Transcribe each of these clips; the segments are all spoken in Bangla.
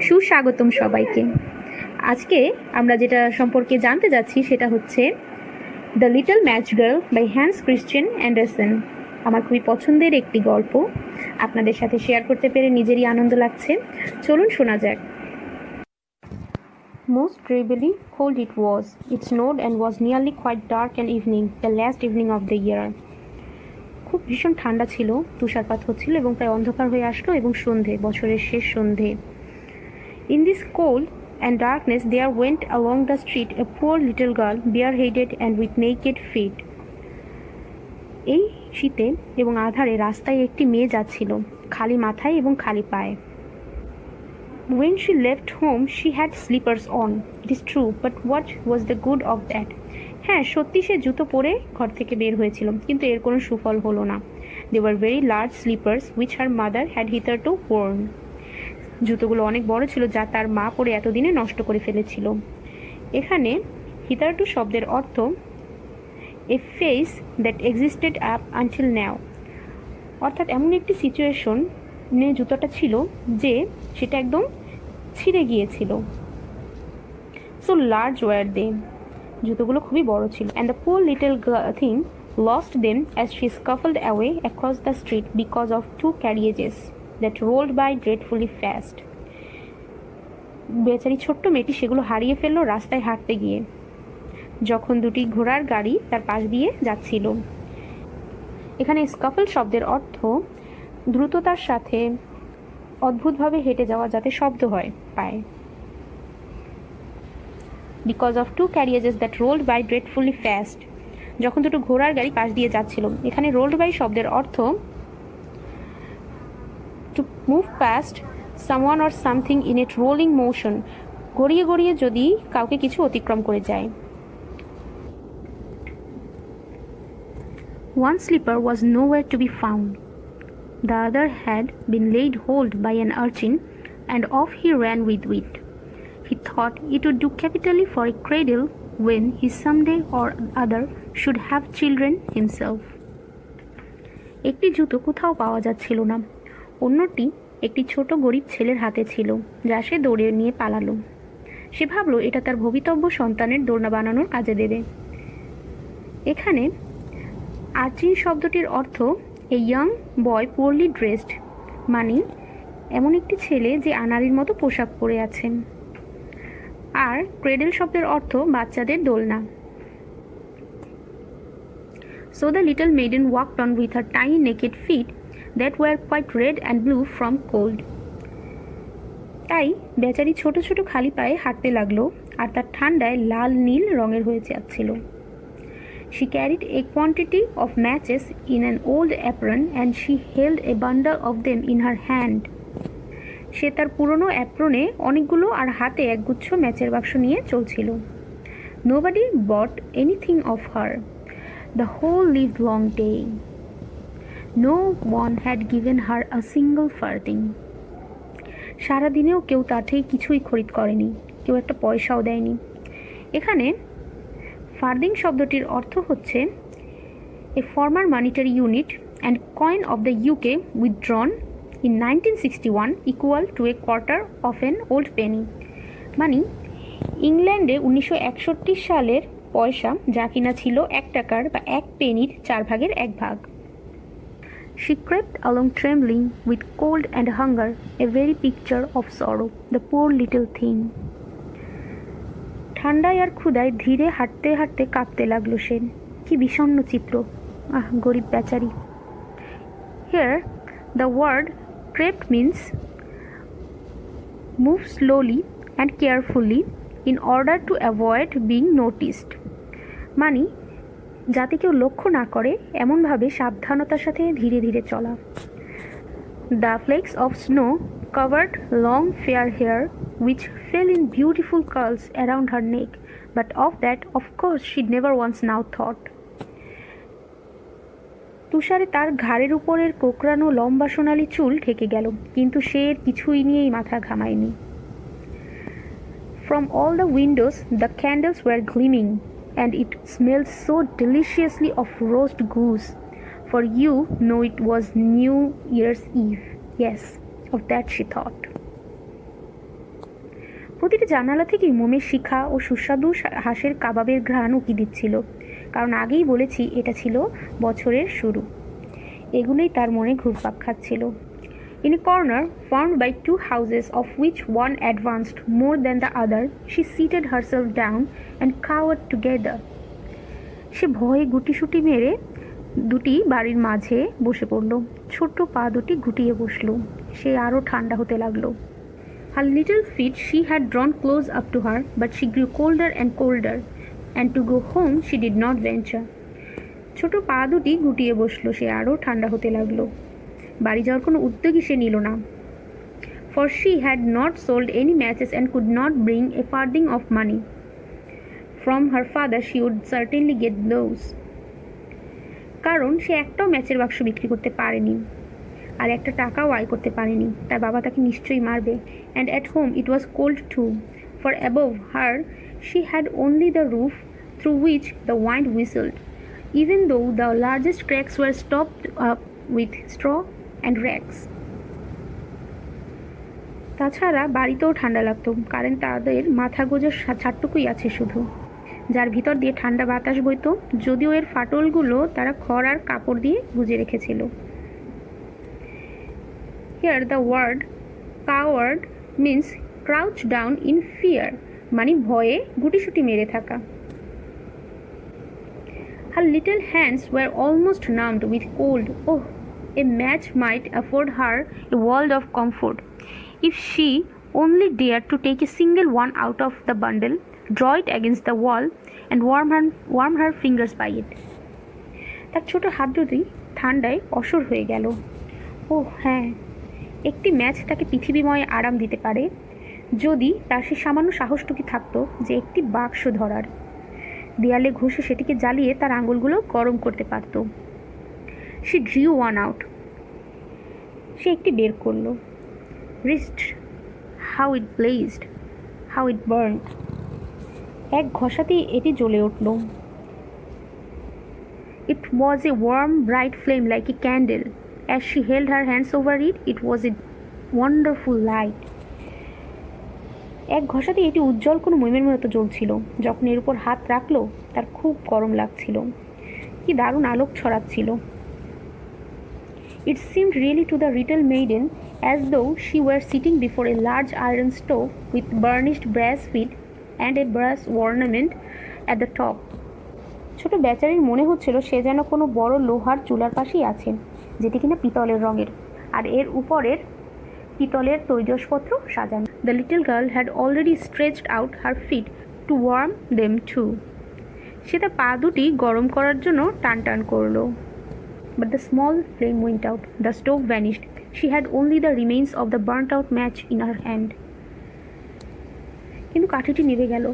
সুস্বাগতম সবাইকে। আজকে আমরা যেটা সম্পর্কে জানতে যাচ্ছি সেটা হচ্ছে the little match girl by Hans Christian Andersen. আমার খুবই পছন্দের একটি গল্প, আপনাদের সাথে শেয়ার করতে পেরে নিজেরই আনন্দ লাগছে। চলুন শোনা যাক। Most drearily cold it was. It snowed and was nearly quite dark an evening, the last evening of the year. খুব ভীষণ ঠান্ডা ছিল, তুষারপাত হচ্ছিল এবং প্রায় অন্ধকার হয়ে আসলো এবং সন্ধে, বছরের শেষ সন্ধে। In this cold and darkness there went along the street a poor little girl, bareheaded and with naked feet. এই শীতে এবং আধারে রাস্তায় একটি মেয়ে যাচ্ছিল, খালি মাথায় এবং খালি পায়ে। When she left home she had slippers on. It is true, but what was the good of that? হ্যাঁ, সত্যি সে জুতো পরে ঘর থেকে বের হয়েছিল, কিন্তু এর কোনো সুফল হলো না। They were very large slippers which her mother had hitherto worn. জুতোগুলো অনেক বড় ছিল, যা তার মা পরে এতদিনে নষ্ট করে ফেলেছিল। এখানে hitherto শব্দের অর্থ a phase that existed up until now, অর্থাৎ এমন একটি সিচুয়েশনে জুতোটা ছিল যে সেটা একদম ছিঁড়ে গিয়েছিল। So large were they, জুতোগুলো খুবই বড় ছিল। And the poor little thing lost them as she scuffled away across the street because of two carriages that rolled by dreadfully fast. বেচারি ছোট্ট মেয়েটি সেগুলো হারিয়ে ফেললো রাস্তায় হাঁটতে গিয়ে, যখন দুটি ঘোড়ার গাড়ি তার পাশ দিয়ে যাচ্ছিল। এখানে স্কাফল শব্দের অর্থ দ্রুততার সাথে অদ্ভুতভাবে হেঁটে যাওয়া, যাতে শব্দ হয় পায়ে। Because of two carriages that rolled by dreadfully fast, যখন দুটো ঘোড়ার গাড়ি পাশ দিয়ে যাচ্ছিল। এখানে rolled by শব্দের অর্থ to move past someone or something in a rolling motion, গড়িয়ে গড়িয়ে যদি কাউকে কিছু অতিক্রম করে যায়। One slipper was nowhere to be found. The other had been laid hold by an urchin, and off he ran with it. He thought it would do capitally for a cradle when he someday or other should have children himself. একটি জুতো কোথাও পাওয়া যাচ্ছিল না, অন্যটি একটি ছোট গরিব ছেলের হাতে ছিল, যা সে দৌড়ে নিয়ে পালালো। সে ভাবলো এটা তার ভবিতব্য সন্তানের দোলনা বানানোর কাজে দেবে। এখানে আর্চিন শব্দটির অর্থ a young boy poorly dressed, মানে এমন একটি ছেলে যে আনাড়ির মতো পোশাক পরে আছেন। আর ক্রেডেল শব্দের অর্থ বাচ্চাদের দোলনা। So the little maiden walked on with her tiny naked feet that were quite red and blue from cold. তাই বেচারি ছোট ছোট খালি পায়ে হাঁটতে লাগলো, আর তার ঠান্ডায় লাল নীল রঙের হয়ে যাচ্ছিল। She carried a quantity of matches in an old apron and she held a bundle of them in her hand. সে তার পুরনো অ্যাপ্রনে অনেকগুলো আর হাতে একগুচ্ছ ম্যাচের বাক্স নিয়ে চলছিল। Nobody bought anything of her the whole livelong day. No one had given her a single farthing. সারাদিনেও কেউ তার থেকে কিছুই খরিদ করেনি, কেউ একটা পয়সাও দেয়নি। এখানে ফার্দিং শব্দটির অর্থ হচ্ছে এ former monetary unit and coin of the UK withdrawn in 1961 equal to a quarter of an old penny, মানে ইংল্যান্ডে 1961 সালের পয়সা, যা কিনা ছিল 1 টাকার বা 1 পেনির 4 ভাগের 1 ভাগ। She crept along trembling with cold and hunger, a very picture of sorrow, the poor little thing. ঠান্ডায় আর ক্ষুধায় ধীরে হাঁটতে হাঁটতে কাঁপতে লাগলো সে। কি বিষণ্ণ চিত্র, আহ গরিব বেচারি। Here the word crept means move slowly and carefully in order to avoid being noticed, মানে যাতে কেউ লক্ষ্য না করে এমনভাবে সাবধানতার সাথে ধীরে ধীরে চলা। The flakes of snow covered long fair hair which fell in beautiful curls around her neck, but of that of course she'd never once now thought. তুষারে তার ঘাড়ের উপরের কোঁকড়ানো লম্বা সোনালি চুল ঢেকে গেল, কিন্তু সে এর কিছুই নিয়েই মাথা ঘামায়নি। From all the windows the candles were gleaming, and it smelled so deliciously of roast goose, for you know it was New Year's Eve. Yes, of that she thought. প্রতিটি জানালা থেকেই মোমের শিখা ও সুস্বাদু হাঁসের কাবাবের ঘ্রাণ উকি দিচ্ছিল, কারণ আগেই বলেছি এটা ছিল বছরের শুরু। এগুলোই তার মনে ঘুরপাক খাচ্ছিল। In a corner, formed by two houses of which one advanced more than the other, she seated herself down and cowered together. সে ভয়ে গুটিসুটি মেরে দুটি বাড়ির মাঝে বসে পড়ল। ছোট্ট পা দুটি গুটিয়ে বসল। সে আরও ঠান্ডা হতে লাগলো। Her little feet she had drawn close up to her, but she grew colder and colder, and to go home she did not venture. ছোট পা দুটি গুটিয়ে বসল। সে আরও ঠান্ডা হতে লাগলো। বাড়ি যাওয়ার কোনো উদ্যোগই সে নিল না। For she had not sold any matches and could not bring a farthing of money. From her father she would certainly get blows. কারণ সে একটাও ম্যাচের বাক্স বিক্রি করতে পারেনি, আর একটা টাকাও আয় করতে পারেনি। তার বাবা তাকে নিশ্চয়ই মারবে। And at home it was cold too, for above her she had only the roof through which the wind whistled, even though the largest cracks were stopped up with straw and rags. তাছাড়া বাড়িতেও ঠান্ডা লাগতো, কারণ তাদের মাথা গোজার ছাদটুকুই আছে শুধু, যার ভিতর দিয়ে ঠান্ডা বাতাস বইতো, যদিও এর ফাটলগুলো তারা খড় আর কাপড় দিয়ে গুজে রেখেছিল। Here the word coward means crouch down in fear, মানে ভয়ে গুটিসুটি মেরে থাকা। Her little hands were almost numbed with cold. Oh, a match might afford her a world of comfort if she only dared to take a single one out of the bundle, draw it against the wall, and warm her fingers by it. তার ছোট হাত দুটি ঠান্ডায় অসর হয়ে গেল। ও হ্যাঁ, একটি ম্যাচ তাকে পৃথিবীময় আরাম দিতে পারে, যদি তার সে সামান্য সাহসটুকু থাকতো যে একটি বাক্স ধরার, দেয়ালে ঘষে সেটিকে জ্বালিয়ে তার আঙুলগুলো গরম করতে পারত। She drew one out. সে একটি বের করল। Wrist, how it blazed, how it burned. এক ঘষাতেই এটি জ্বলে উঠল। It was a warm, bright flame like a candle. As she held her hands over it, it was a wonderful light. এক ঘষাতে এটি উজ্জ্বল কোনো মোমের মতো জ্বলছিল। যখন এর উপর হাত রাখলো, তার খুব গরম লাগছিল। কি দারুণ আলোক ছড়াচ্ছিল। It seemed really to the little maiden as though she were sitting before a large iron stove with burnished brass feet and a brass ornament at the top. ছোট বেচারির মনে হচ্ছিল সে যেন কোনো বড় লোহার চুলার পাশেই আছে, যেটি কিনা পিতলের রঙের, আর এর উপরের পিতলের তৈজসপত্র সাজানো। The little girl had already stretched out her feet to warm them too. সে তার পা দুটি গরম করার জন্য টান টান করলো। But the small flame went out. The stove vanished. She had only the remains of the burnt-out match in her hand. কিন্তু কাঠিটি নিভে গেল।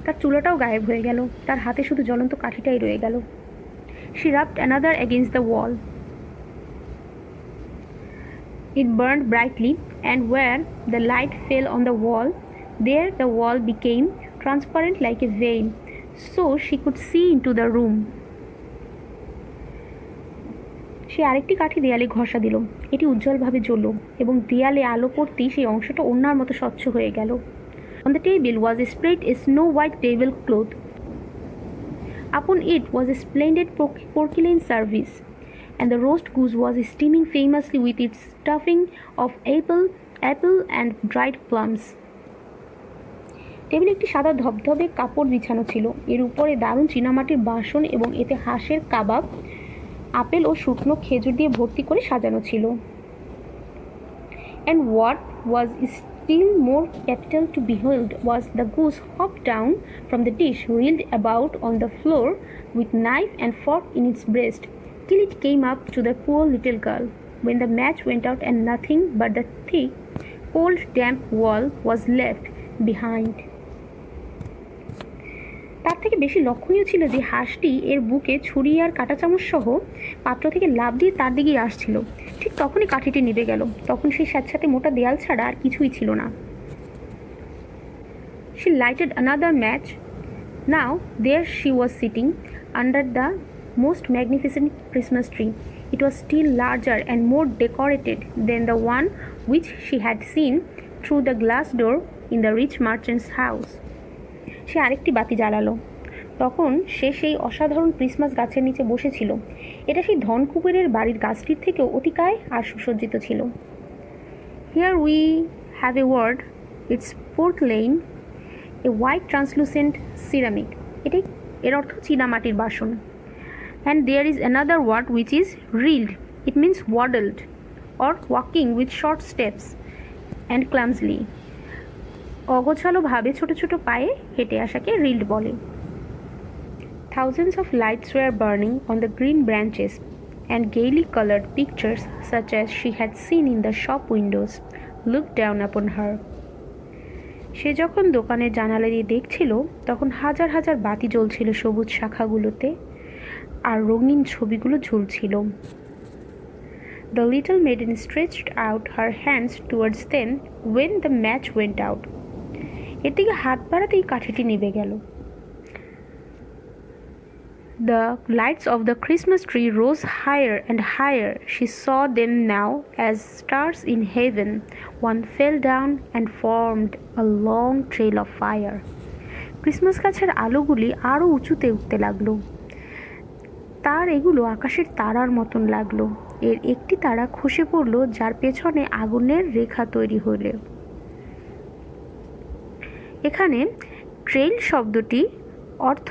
তার চুলাটাও গায়েব হয়ে গেল। তার হাতে শুধু জ্বলন্ত কাঠিটাই রয়ে গেল। She rubbed another against the wall. It burned brightly, and where the light fell on the wall, there the wall became transparent like a veil, so she could see into the room. সে আরেকটি কাঠি দেয়ালে ঘষা দিল। এটি উজ্জ্বলভাবে জ্বলল এবং দেয়ালে আলো পড়তেই সেই অংশটা অন্যার মতো স্বচ্ছ হয়ে গেল। On the table was spread a snow-white tablecloth. Upon it was a splendid porcelain service, and the roast goose was steaming famously with its stuffing of apple and dried plums. টেবিলে একটি সাদা ধবধবে কাপড় বিছানো ছিল। এর উপরে দারুণ চীনামাটির বাসন এবং এতে হাঁসের কাবাব, আপেল ও শুকনো খেজুর দিয়ে ভর্তি করে সাজানো ছিল। And what was still more capital to behold was the goose hopped down from the dish, reeled about on the floor with knife and fork in its breast, till it came up to the poor little girl, when the match went out and nothing but the thick, cold, damp wall was left behind. তার থেকে বেশি লক্ষণীয় ছিল যে হাঁসটি এর বুকে ছুরি আর কাঁটা চামচ সহ পাত্র থেকে লাফ দিয়ে তার দিকেই আসছিল। ঠিক তখনই কাঠিটি নিভে গেল। তখন সেই সাথে মোটা দেয়াল ছাড়া আর কিছুই ছিল না। She lighted another match. Now there she was sitting under the most magnificent Christmas tree. It was still larger and more decorated than the one which she had seen through the glass door in the rich merchant's house. সে আরেকটি বাতি জ্বালালো। তখন সে সেই অসাধারণ ক্রিসমাস গাছের নিচে বসেছিল। এটা সেই ধনকুবেরের বাড়ির গাছটির থেকেও অতিকায় আর সুসজ্জিত ছিল। Here we have a word, it's porcelain, a white translucent ceramic. এর অর্থ চীনামাটির বাসন। And there is another word which is reeled. It means waddled or walking with short steps and clumsily. অগোছালোভাবে ছোট ছোট পায়ে হেঁটে আসাকে রিল্ড বলে। Thousands of lights were burning on the green branches, and gaily colored pictures such as she had seen in the shop windows looked down upon her. সে যখন দোকানের জানালা দিয়ে দেখছিল তখন হাজার হাজার বাতি জ্বলছিল সবুজ শাখাগুলোতে আর রঙিন ছবিগুলো ঝুলছিল। The little maiden stretched out her hands towards them when the match went out. এর দিকে হাত বাড়াতেই কাঠিটি নিভে গেল। The lights of the Christmas tree rose higher and higher. She saw them now as stars in heaven. One fell down and formed a long trail of fire. Christmas গাছের আলোগুলি আরও উঁচুতে উঠতে লাগলো। তার এগুলো আকাশের তারার মতন লাগলো। এর একটি তারা খসে পড়ল, যার পেছনে আগুনের রেখা তৈরি হলো। এখানে ট্রেল শব্দটি অর্থ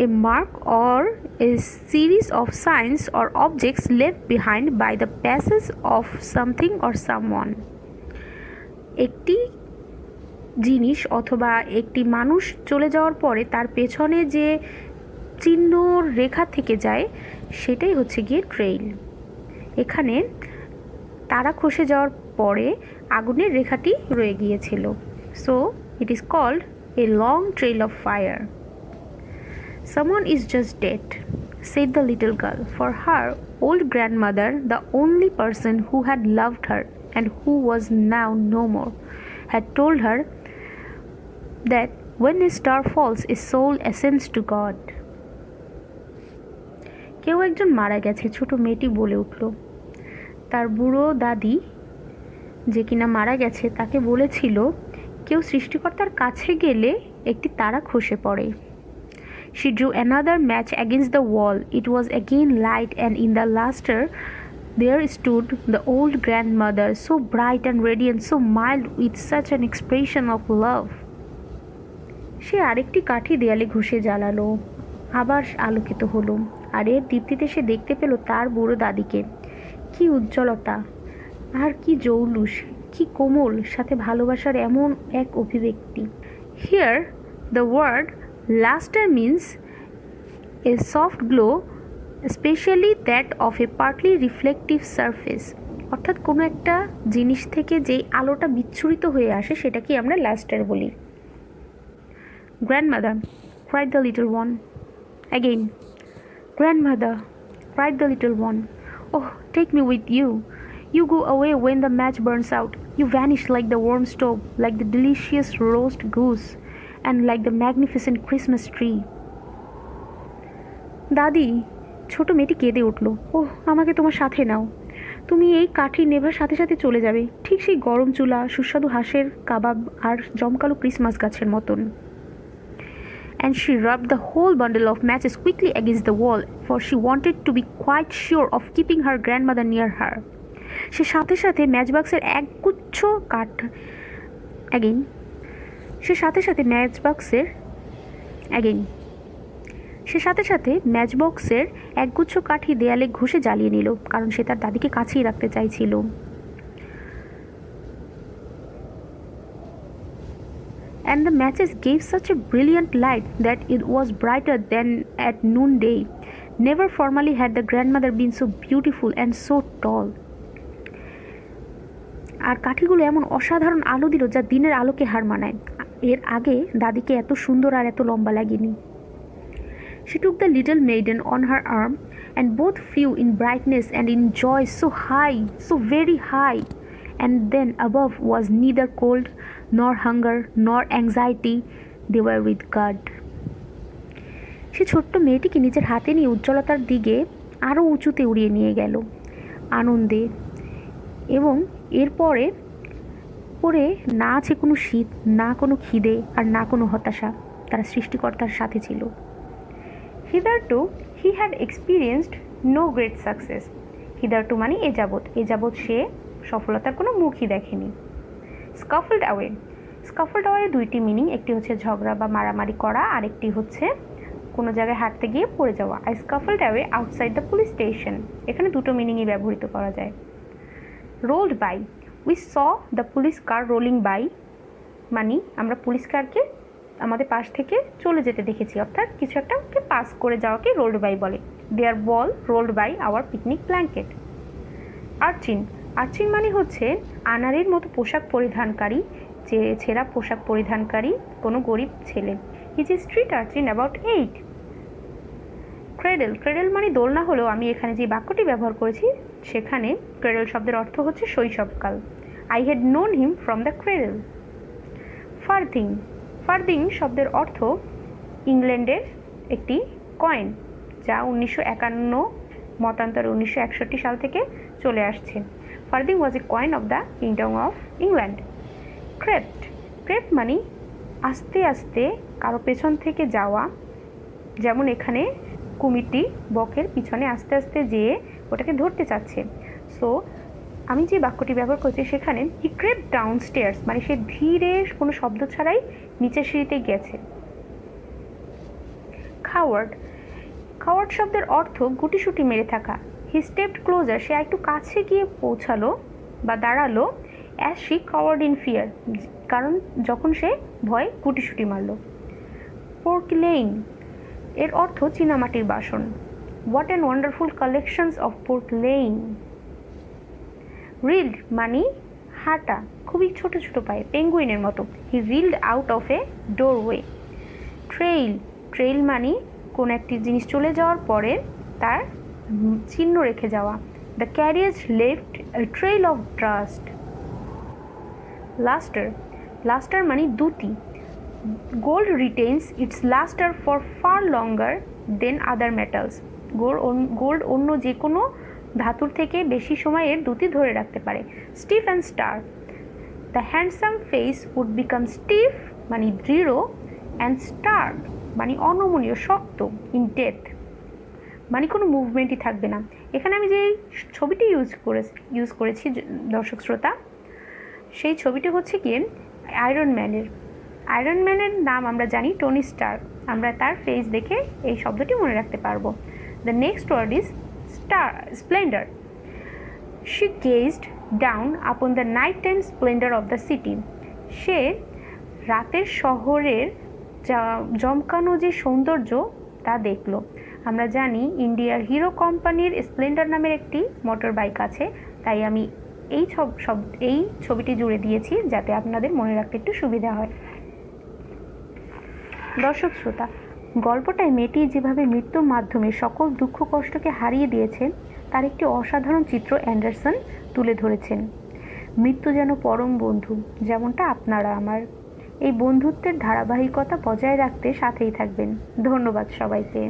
a mark or a series of signs or objects left behind by the passage of something or someone. একটি জিনিস অথবা একটি মানুষ চলে যাওয়ার পরে তার পেছনে যে চিহ্ন রেখা থেকে যায় সেটাই হচ্ছে গিয়ে ট্রেইল। এখানে তারা খসে যাওয়ার পরে আগুনের রেখাটি রয়ে গিয়েছিল। So it is called a long trail of fire. Someone is just dead, said the little girl, for her old grandmother, the only person who had loved her and who was now no more, had told her that when a star falls, a soul ascends to God. কেউ একজন মারা গেছে, ছোট মেয়েটি বলে উঠল। তার বুড়ো দাদি যে কিনা মারা গেছে তাকে বলেছিল কেউ সৃষ্টিকর্তার কাছে গেলে একটি তারা খসে পড়ে। She drew another match against the wall. It was again light, and in the lustre there stood the old grandmother, so bright and radiant, so mild, with such an expression of love. সে আরেকটি কাঠি দেয়ালে ঘষে জ্বালালো, আবার আলোকিত হলো, আর এর দীপ্তিতে সে দেখতে পেল তার বুড়ো দাদিকে। কি উজ্জ্বলতা, আর কি জৌলুস, কি কোমল, সাথে ভালোবাসার এমন এক অভিব্যক্তি। Here the word luster means a soft glow, especially that of a partly reflective surface. অর্থাৎ কোনো একটা জিনিস থেকে যে আলোটা বিচ্ছুরিত হয়ে আসে সেটাকে আমরা লাস্টার বলি। Grandmother, cried the little one. Again, grandmother, cried the little one. Oh, take me with you. You go away when the match burns out. You vanish like the warm stove, like the delicious roast goose, and like the magnificent Christmas tree. দাদি, ছোট মেয়েটি কেঁদে উঠল। ওহ, আমাকে তোমার সাথে নাও। তুমি এই কাঠি নেভার সাথে সাথে চলে যাবে, ঠিক সেই গরম চুলা, সুস্বাদু হাঁসের কাবাব আর জমকালো ক্রিসমাস গাছের মতন। And she rubbed the whole bundle of matches quickly against the wall, for she wanted to be quite sure of keeping her grandmother near her. সে সাথে সাথে ম্যাচবক্সের একগুচ্ছ কাঠ অ্যাগেন সে সাথে সাথে ম্যাচবক্সের একগুচ্ছ কাঠি দেয়ালে ঘষে জ্বালিয়ে নিল, কারণ সে তার দাদিকে কাছেই রাখতে চাইছিল। And the matches gave such a brilliant light that it was brighter than at noonday. Never formerly had the grandmother been so beautiful and so tall. আর কাঠিগুলো এমন অসাধারণ আলো দিল যা দিনের আলোকে হার মানায়। এর আগে দাদিকে এত সুন্দর আর এত লম্বা লাগেনি। She took the little maiden on her arm, and both flew in brightness and in joy so high, so very high. And then above was neither cold, nor hunger, nor anxiety. They were with God. সে ছোট্ট মেয়েটিকে নিজের হাতে নিয়ে উজ্জ্বলতার দিকে আরও উঁচুতে উড়িয়ে নিয়ে গেল আনন্দে, এবং এরপরে উপরে না আছে কোনো শীত, না কোনো খিদে, আর না কোনো হতাশা। তারা সৃষ্টিকর্তার সাথে ছিল। Hitherto he had experienced no great success. Hitherto মানে এ যাবৎ সে সফলতার কোনো মুখই দেখেনি। Scuffled away. Scuffled away দুইটি মিনিং, একটি হচ্ছে ঝগড়া বা মারামারি করা, আরেকটি হচ্ছে কোনো জায়গায় হাঁটতে গিয়ে পড়ে যাওয়া। I scuffled away outside the police station. এখানে দুটো মিনিংই ব্যবহৃত করা যায়। Rolled by. We saw the police car rolling by. মানে আমরা পুলিশ কারকে আমাদের পাশ থেকে চলে যেতে দেখেছি, অর্থাৎ কিছু একটাকে পাস করে যাওয়াকে রোল্ড বাই বলে। Their ball rolled by our picnic blanket. Urchin মানে হচ্ছে আনারের মতো পোশাক পরিধানকারী, যে ছেঁড়া পোশাক পরিধানকারী কোনো গরিব ছেলে। He is street urchin about 8। Cradle মানে দোলনা হলেও আমি এখানে যে বাক্যটি ব্যবহার করেছি সেখানে ক্রেডেল শব্দের অর্থ হচ্ছে শৈশবকাল। I had known him from the cradle. Farthing শব্দের অর্থ ইংল্যান্ডের একটি কয়েন, যা 1951 মতান্তরে 1961 সাল থেকে চলে আসছে। Farthing was a coin of the kingdom of England. Crept মানে আস্তে আস্তে কারো পেছন থেকে যাওয়া, যেমন এখানে কুমিরটি বকের পিছনে আস্তে আস্তে যেয়ে ওটাকে ধরতে চাচ্ছে। সো আমি যে বাক্যটি ব্যবহার করছি সেখানে হি ক্রেপ্ট ডাউন স্টেয়ার্স মানে সে ধীরে কোনো শব্দ ছাড়াই নিচের সিঁড়িতে গেছে। খাওয়ার্ড শব্দের অর্থ গুটিসুটি মেরে থাকা। হি স্টেপড ক্লোজার সে একটু কাছে গিয়ে পৌঁছালো বা দাঁড়ালো। As she coward in fear কারণ যখন সে ভয় গুটিসুটি মারল। পোর্কলেইন এর অর্থ চীনামাটির বাসন। What an wonderful collections of porcelain. Reeled মানে হাঁটা, খুবই ছোট ছোট পায়ে, পেঙ্গুইনের মতো। He reeled out of a doorway. Trail মানে কোনো একটি জিনিস চলে যাওয়ার পরে তার চিহ্ন রেখে যাওয়া। The carriage left a trail of dust. Lustre মানে দ্যুতি। Gold retains its lustre for far longer than other metals. Gold অন্য যে কোনো ধাতুর থেকে বেশি সময় এর দ্যুতি ধরে রাখতে পারে। Stiff and stark the handsome face would become stiff মানে দৃঢ়, অ্যান্ড স্টার মানে অনমনীয়, শক্ত, ইন ডেথ মানে কোনো মুভমেন্টই থাকবে না। এখানে আমি যে ছবিটি ইউজ করেছি দর্শক শ্রোতা, সেই ছবিটি হচ্ছে কি আয়রন ম্যানের নাম আমরা জানি টনি স্টার্ক। আমরা তার ফেস দেখে এই শব্দটি মনে রাখতে পারবো। The next word is splendor. She gazed down upon the nighttime splendor of the city. সে রাতের শহরের জমকানো যে সৌন্দর্য তা দেখল। আমরা জানি ইন্ডিয়ার হিরো কোম্পানির স্প্লেন্ডার নামের একটি মোটর বাইক আছে, তাই আমি এই ছবিটি জুড়ে দিয়েছি যাতে আপনাদের মনে রাখতে একটু সুবিধা হয়। দর্শক শ্রোতা, গল্পটায় মেয়েটি যেভাবে মৃত্যুর মাধ্যমে সকল দুঃখ কষ্টকে হারিয়ে দিয়েছে তার একটি অসাধারণ চিত্র অ্যান্ডারসন তুলে ধরেছেন। মৃত্যু যেন পরম বন্ধু, যেমনটা আপনারা আমার। এই বন্ধুত্বের ধারাবাহিকতা বজায় রাখতে সাথেই থাকবেন। ধন্যবাদ সবাইকে।